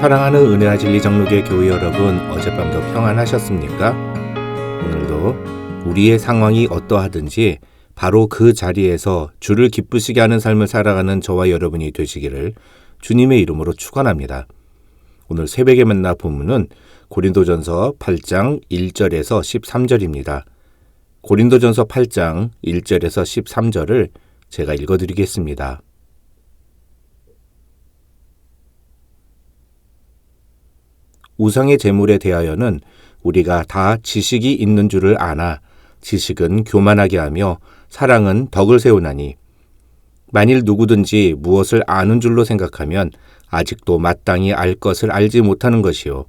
사랑하는 은혜와 진리 정록의 교회 여러분, 어젯밤도 평안하셨습니까? 오늘도 우리의 상황이 어떠하든지 바로 그 자리에서 주를 기쁘시게 하는 삶을 살아가는 저와 여러분이 되시기를 주님의 이름으로 축원합니다. 오늘 새벽에 만나 본문은 고린도전서 8장 1절에서 13절입니다. 고린도전서 8장 1절에서 13절을 제가 읽어드리겠습니다. 우상의 제물에 대하여는 우리가 다 지식이 있는 줄을 아나 지식은 교만하게 하며 사랑은 덕을 세우나니 만일 누구든지 무엇을 아는 줄로 생각하면 아직도 마땅히 알 것을 알지 못하는 것이요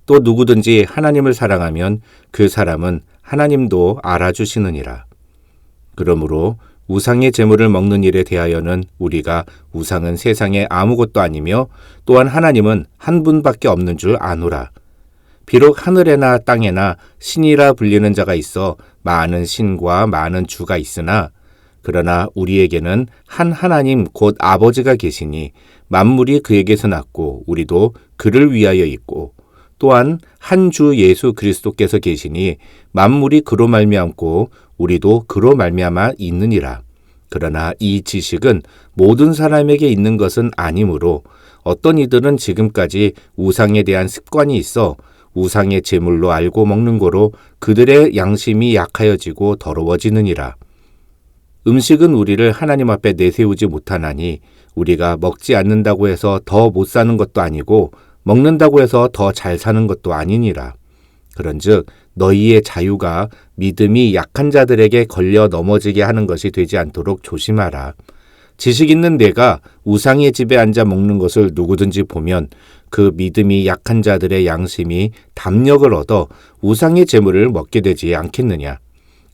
또 누구든지 하나님을 사랑하면 그 사람은 하나님도 알아주시느니라. 그러므로 우상의 제물을 먹는 일에 대하여는 우리가 우상은 세상에 아무것도 아니며 또한 하나님은 한 분밖에 없는 줄 아노라. 비록 하늘에나 땅에나 신이라 불리는 자가 있어 많은 신과 많은 주가 있으나 그러나 우리에게는 한 하나님 곧 아버지가 계시니 만물이 그에게서 났고 우리도 그를 위하여 있고 또한 한 주 예수 그리스도께서 계시니 만물이 그로 말미암고 우리도 그로 말미암아 있느니라. 그러나 이 지식은 모든 사람에게 있는 것은 아니므로 어떤 이들은 지금까지 우상에 대한 습관이 있어 우상의 제물로 알고 먹는 거로 그들의 양심이 약하여지고 더러워지느니라. 음식은 우리를 하나님 앞에 내세우지 못하나니 우리가 먹지 않는다고 해서 더 못 사는 것도 아니고 먹는다고 해서 더 잘 사는 것도 아니니라. 그런즉 너희의 자유가 믿음이 약한 자들에게 걸려 넘어지게 하는 것이 되지 않도록 조심하라. 지식 있는 내가 우상의 집에 앉아 먹는 것을 누구든지 보면 그 믿음이 약한 자들의 양심이 담력을 얻어 우상의 제물을 먹게 되지 않겠느냐.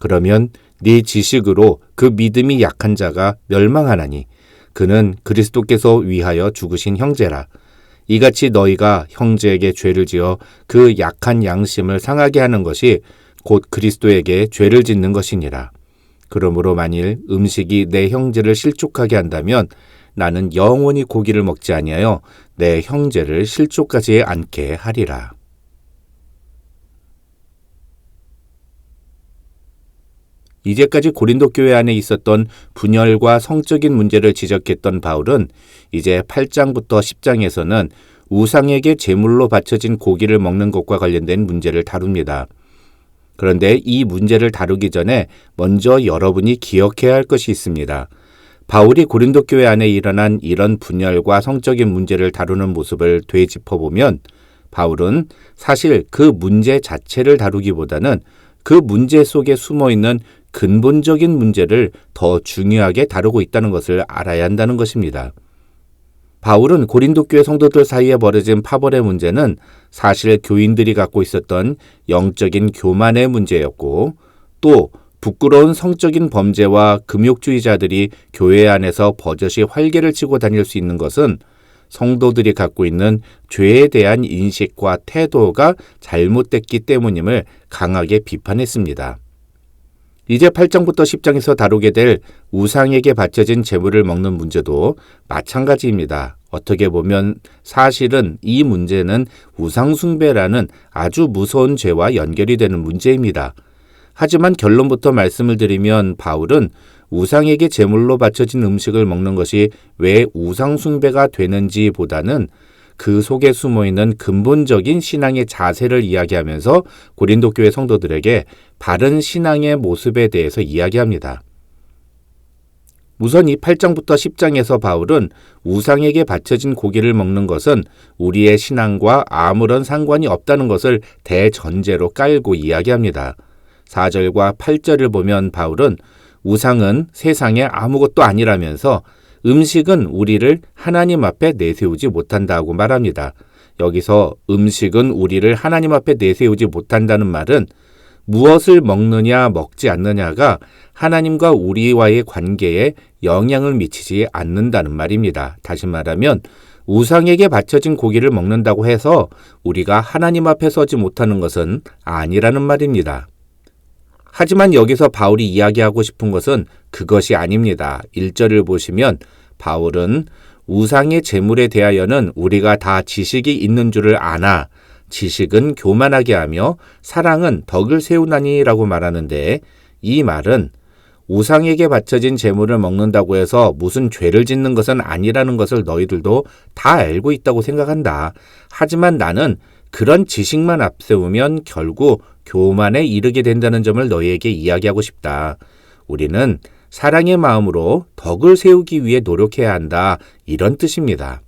그러면 네 지식으로 그 믿음이 약한 자가 멸망하나니 그는 그리스도께서 위하여 죽으신 형제라. 이같이 너희가 형제에게 죄를 지어 그 약한 양심을 상하게 하는 것이 곧 그리스도에게 죄를 짓는 것이니라. 그러므로 만일 음식이 내 형제를 실족하게 한다면 나는 영원히 고기를 먹지 아니하여 내 형제를 실족하지 않게 하리라. 이제까지 고린도 교회 안에 있었던 분열과 성적인 문제를 지적했던 바울은 이제 8장부터 10장에서는 우상에게 제물로 바쳐진 고기를 먹는 것과 관련된 문제를 다룹니다. 그런데 이 문제를 다루기 전에 먼저 여러분이 기억해야 할 것이 있습니다. 바울이 고린도 교회 안에 일어난 이런 분열과 성적인 문제를 다루는 모습을 되짚어보면 바울은 사실 그 문제 자체를 다루기보다는 그 문제 속에 숨어있는 근본적인 문제를 더 중요하게 다루고 있다는 것을 알아야 한다는 것입니다. 바울은 고린도 교회 성도들 사이에 벌어진 파벌의 문제는 사실 교인들이 갖고 있었던 영적인 교만의 문제였고 또 부끄러운 성적인 범죄와 금욕주의자들이 교회 안에서 버젓이 활개를 치고 다닐 수 있는 것은 성도들이 갖고 있는 죄에 대한 인식과 태도가 잘못됐기 때문임을 강하게 비판했습니다. 이제 8장부터 10장에서 다루게 될 우상에게 바쳐진 제물을 먹는 문제도 마찬가지입니다. 어떻게 보면 사실은 이 문제는 우상숭배라는 아주 무서운 죄와 연결이 되는 문제입니다. 하지만 결론부터 말씀을 드리면 바울은 우상에게 제물로 바쳐진 음식을 먹는 것이 왜 우상숭배가 되는지 보다는 그 속에 숨어있는 근본적인 신앙의 자세를 이야기하면서 고린도 교회 성도들에게 바른 신앙의 모습에 대해서 이야기합니다. 우선 이 8장부터 10장에서 바울은 우상에게 바쳐진 고기를 먹는 것은 우리의 신앙과 아무런 상관이 없다는 것을 대전제로 깔고 이야기합니다. 4절과 8절을 보면 바울은 우상은 세상에 아무것도 아니라면서 음식은 우리를 하나님 앞에 내세우지 못한다고 말합니다. 여기서 음식은 우리를 하나님 앞에 내세우지 못한다는 말은 무엇을 먹느냐 먹지 않느냐가 하나님과 우리와의 관계에 영향을 미치지 않는다는 말입니다. 다시 말하면 우상에게 바쳐진 고기를 먹는다고 해서 우리가 하나님 앞에 서지 못하는 것은 아니라는 말입니다. 하지만 여기서 바울이 이야기하고 싶은 것은 그것이 아닙니다. 1절을 보시면 바울은 우상의 제물에 대하여는 우리가 다 지식이 있는 줄을 아나 지식은 교만하게 하며 사랑은 덕을 세우나니라고 말하는데, 이 말은 우상에게 바쳐진 제물을 먹는다고 해서 무슨 죄를 짓는 것은 아니라는 것을 너희들도 다 알고 있다고 생각한다. 하지만 나는 그런 지식만 앞세우면 결국 교만에 이르게 된다는 점을 너희에게 이야기하고 싶다. 우리는 사랑의 마음으로 덕을 세우기 위해 노력해야 한다. 이런 뜻입니다.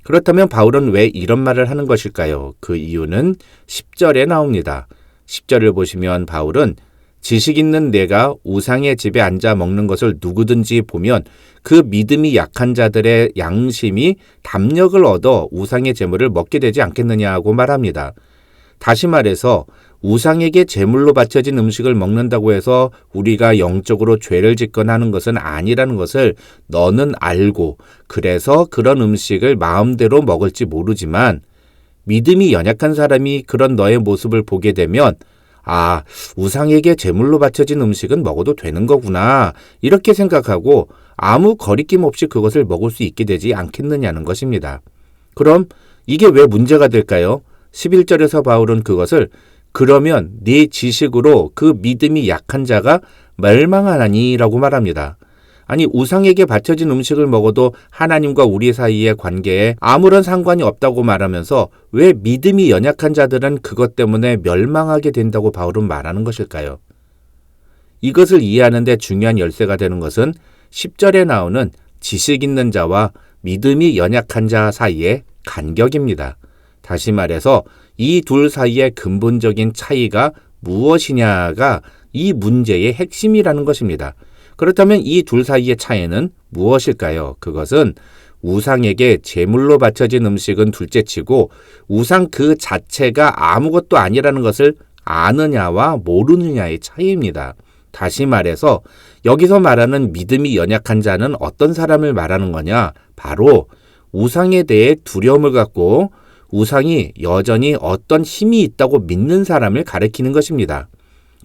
그렇다면 바울은 왜 이런 말을 하는 것일까요? 그 이유는 10절에 나옵니다. 10절을 보시면 바울은 지식 있는 내가 우상의 집에 앉아 먹는 것을 누구든지 보면 그 믿음이 약한 자들의 양심이 담력을 얻어 우상의 제물을 먹게 되지 않겠느냐고 말합니다. 다시 말해서 우상에게 제물로 바쳐진 음식을 먹는다고 해서 우리가 영적으로 죄를 짓거나 하는 것은 아니라는 것을 너는 알고, 그래서 그런 음식을 마음대로 먹을지 모르지만 믿음이 연약한 사람이 그런 너의 모습을 보게 되면 아, 우상에게 제물로 바쳐진 음식은 먹어도 되는 거구나, 이렇게 생각하고 아무 거리낌 없이 그것을 먹을 수 있게 되지 않겠느냐는 것입니다. 그럼 이게 왜 문제가 될까요? 11절에서 바울은 그것을 그러면 네 지식으로 그 믿음이 약한 자가 멸망하나니 라고 말합니다. 아니, 우상에게 바쳐진 음식을 먹어도 하나님과 우리 사이의 관계에 아무런 상관이 없다고 말하면서 왜 믿음이 연약한 자들은 그것 때문에 멸망하게 된다고 바울은 말하는 것일까요? 이것을 이해하는 데 중요한 열쇠가 되는 것은 10절에 나오는 지식 있는 자와 믿음이 연약한 자 사이의 간격입니다. 다시 말해서 이 둘 사이의 근본적인 차이가 무엇이냐가 이 문제의 핵심이라는 것입니다. 그렇다면 이 둘 사이의 차이는 무엇일까요? 그것은 우상에게 제물로 바쳐진 음식은 둘째치고 우상 그 자체가 아무것도 아니라는 것을 아느냐와 모르느냐의 차이입니다. 다시 말해서 여기서 말하는 믿음이 연약한 자는 어떤 사람을 말하는 거냐? 바로 우상에 대해 두려움을 갖고 우상이 여전히 어떤 힘이 있다고 믿는 사람을 가리키는 것입니다.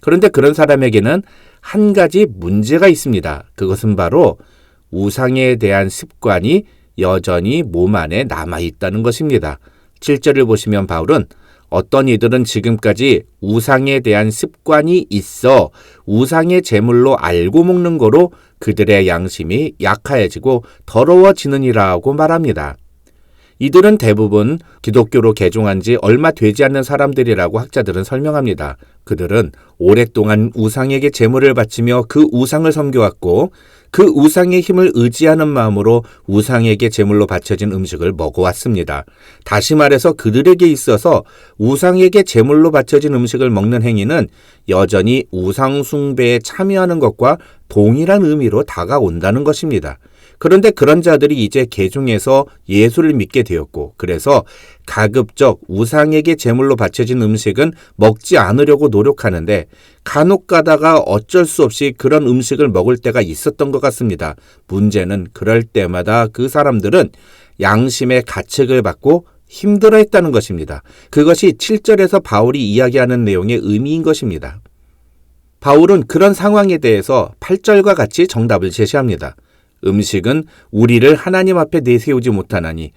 그런데 그런 사람에게는 한 가지 문제가 있습니다. 그것은 바로 우상에 대한 습관이 여전히 몸 안에 남아있다는 것입니다. 7절을 보시면 바울은 어떤 이들은 지금까지 우상에 대한 습관이 있어 우상의 제물로 알고 먹는 거로 그들의 양심이 약해지고 더러워지느니라고 말합니다. 이들은 대부분 기독교로 개종한 지 얼마 되지 않는 사람들이라고 학자들은 설명합니다. 그들은 오랫동안 우상에게 제물을 바치며 그 우상을 섬겨왔고 그 우상의 힘을 의지하는 마음으로 우상에게 제물로 바쳐진 음식을 먹어왔습니다. 다시 말해서 그들에게 있어서 우상에게 제물로 바쳐진 음식을 먹는 행위는 여전히 우상 숭배에 참여하는 것과 동일한 의미로 다가온다는 것입니다. 그런데 그런 자들이 이제 개종해서 예수를 믿게 되었고 그래서 가급적 우상에게 제물로 바쳐진 음식은 먹지 않으려고 노력하는데 간혹 가다가 어쩔 수 없이 그런 음식을 먹을 때가 있었던 것 같습니다. 문제는 그럴 때마다 그 사람들은 양심의 가책을 받고 힘들어했다는 것입니다. 그것이 7절에서 바울이 이야기하는 내용의 의미인 것입니다. 바울은 그런 상황에 대해서 8절과 같이 정답을 제시합니다. 음식은 우리를 하나님 앞에 내세우지 못하나니.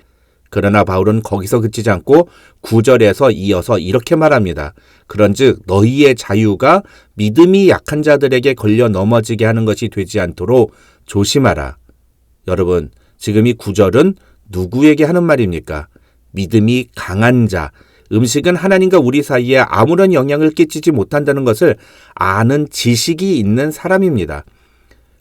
그러나 바울은 거기서 그치지 않고 9절에서 이어서 이렇게 말합니다. 그런즉 너희의 자유가 믿음이 약한 자들에게 걸려 넘어지게 하는 것이 되지 않도록 조심하라. 여러분, 지금 이 9절은 누구에게 하는 말입니까? 믿음이 강한 자, 음식은 하나님과 우리 사이에 아무런 영향을 끼치지 못한다는 것을 아는 지식이 있는 사람입니다.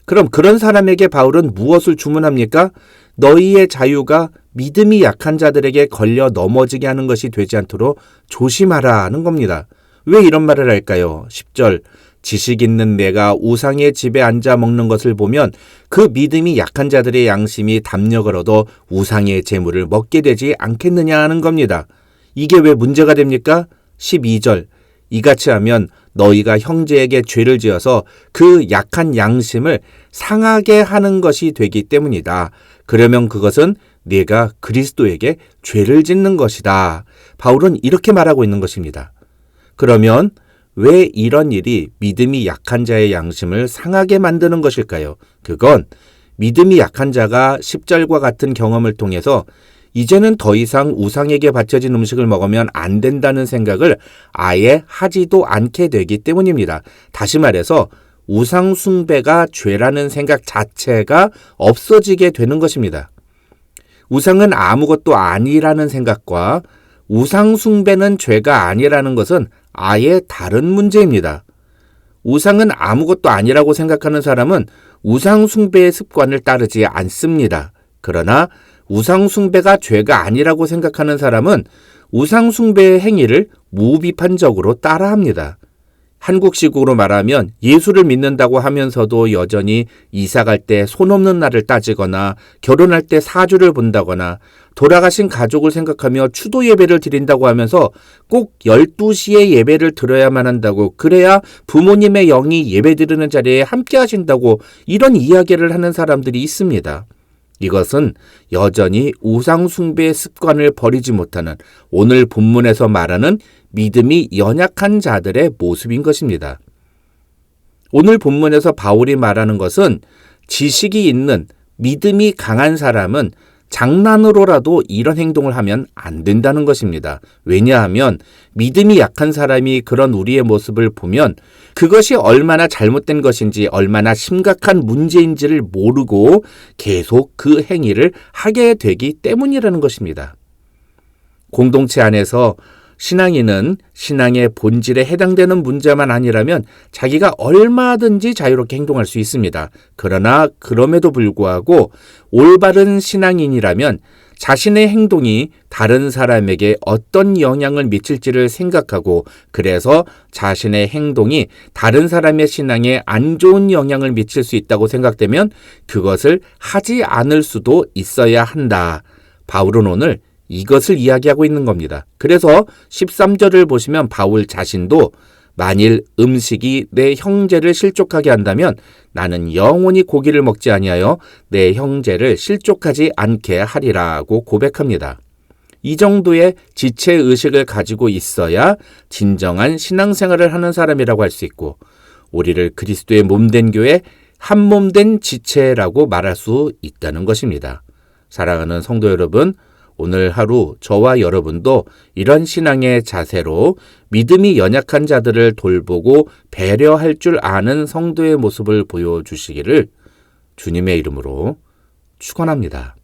그럼 그런 사람에게 바울은 무엇을 주문합니까? 너희의 자유가 믿음이 약한 자들에게 걸려 넘어지게 하는 것이 되지 않도록 조심하라 하는 겁니다. 왜 이런 말을 할까요? 10절, 지식 있는 내가 우상의 집에 앉아 먹는 것을 보면 그 믿음이 약한 자들의 양심이 담력을 얻어 우상의 제물을 먹게 되지 않겠느냐 하는 겁니다. 이게 왜 문제가 됩니까? 12절, 이같이 하면 너희가 형제에게 죄를 지어서 그 약한 양심을 상하게 하는 것이 되기 때문이다. 그러면 그것은 네가 그리스도에게 죄를 짓는 것이다. 바울은 이렇게 말하고 있는 것입니다. 그러면 왜 이런 일이 믿음이 약한 자의 양심을 상하게 만드는 것일까요? 그건 믿음이 약한 자가 10절과 같은 경험을 통해서 이제는 더 이상 우상에게 바쳐진 음식을 먹으면 안 된다는 생각을 아예 하지도 않게 되기 때문입니다. 다시 말해서 우상 숭배가 죄라는 생각 자체가 없어지게 되는 것입니다. 우상은 아무것도 아니라는 생각과 우상 숭배는 죄가 아니라는 것은 아예 다른 문제입니다. 우상은 아무것도 아니라고 생각하는 사람은 우상 숭배의 습관을 따르지 않습니다. 그러나 우상 숭배가 죄가 아니라고 생각하는 사람은 우상 숭배의 행위를 무비판적으로 따라합니다. 한국식으로 말하면 예수를 믿는다고 하면서도 여전히 이사갈 때 손 없는 날을 따지거나 결혼할 때 사주를 본다거나 돌아가신 가족을 생각하며 추도 예배를 드린다고 하면서 꼭 12시에 예배를 드려야만 한다고, 그래야 부모님의 영이 예배 드리는 자리에 함께 하신다고, 이런 이야기를 하는 사람들이 있습니다. 이것은 여전히 우상 숭배의 습관을 버리지 못하는 오늘 본문에서 말하는 믿음이 연약한 자들의 모습인 것입니다. 오늘 본문에서 바울이 말하는 것은 지식이 있는 믿음이 강한 사람은 장난으로라도 이런 행동을 하면 안 된다는 것입니다. 왜냐하면 믿음이 약한 사람이 그런 우리의 모습을 보면 그것이 얼마나 잘못된 것인지, 얼마나 심각한 문제인지를 모르고 계속 그 행위를 하게 되기 때문이라는 것입니다. 공동체 안에서 신앙인은 신앙의 본질에 해당되는 문제만 아니라면 자기가 얼마든지 자유롭게 행동할 수 있습니다. 그러나 그럼에도 불구하고 올바른 신앙인이라면 자신의 행동이 다른 사람에게 어떤 영향을 미칠지를 생각하고, 그래서 자신의 행동이 다른 사람의 신앙에 안 좋은 영향을 미칠 수 있다고 생각되면 그것을 하지 않을 수도 있어야 한다. 바울은 오늘 이것을 이야기하고 있는 겁니다. 그래서 13절을 보시면 바울 자신도 만일 음식이 내 형제를 실족하게 한다면 나는 영원히 고기를 먹지 아니하여 내 형제를 실족하지 않게 하리라고 고백합니다. 이 정도의 지체의식을 가지고 있어야 진정한 신앙생활을 하는 사람이라고 할 수 있고, 우리를 그리스도의 몸된 교회, 한 몸된 지체라고 말할 수 있다는 것입니다. 사랑하는 성도 여러분, 오늘 하루 저와 여러분도 이런 신앙의 자세로 믿음이 연약한 자들을 돌보고 배려할 줄 아는 성도의 모습을 보여주시기를 주님의 이름으로 축원합니다.